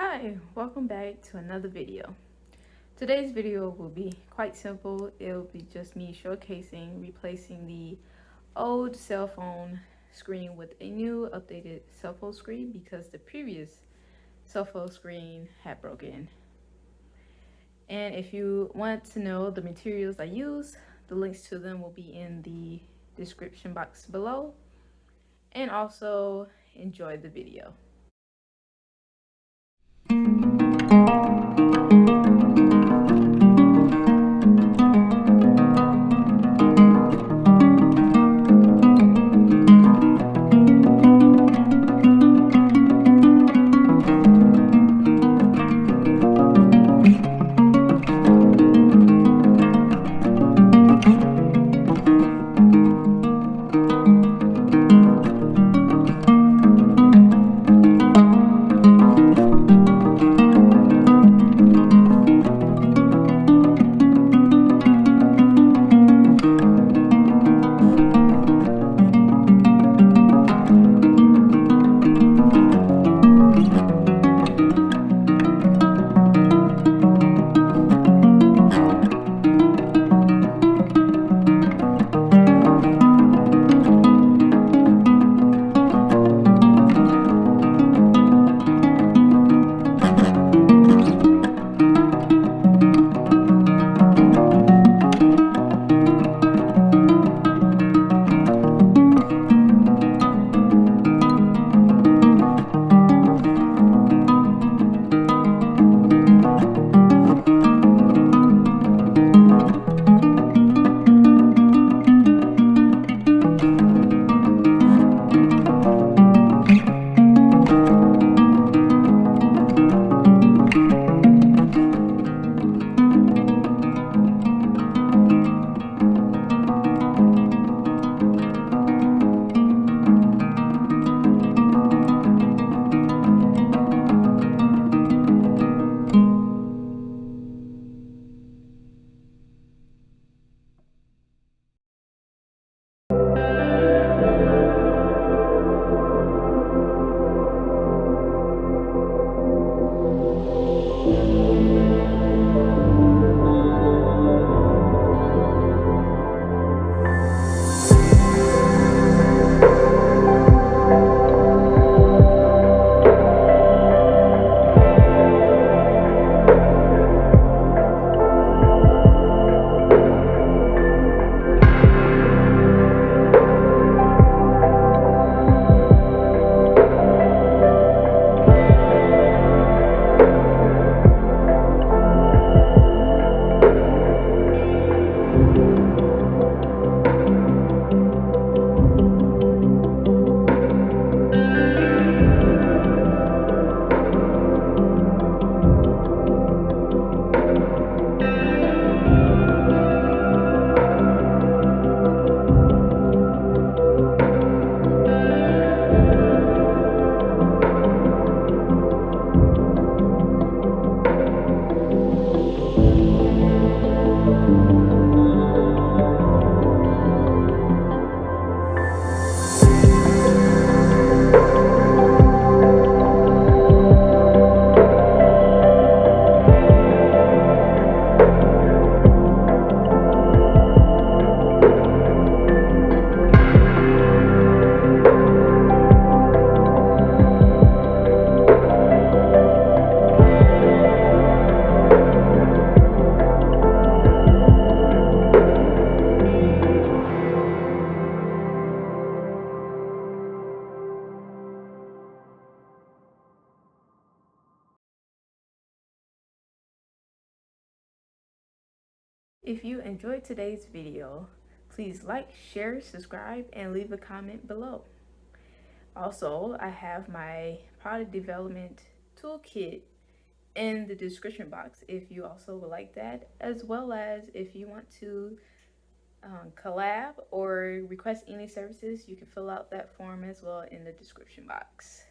Hi, welcome back to another video. Today's video will be quite simple. It'll be just me showcasing replacing the old cell phone screen with a new updated cell phone screen because the previous cell phone screen had broken. And if you want to know the materials I use, the links to them will be in the description box below. And also enjoy the video. If you enjoyed today's video, please like, share, subscribe, and leave a comment below. Also, I have my product development toolkit in the description box if you also would like that, as well as if you want to collab or request any services, you can fill out that form as well in the description box.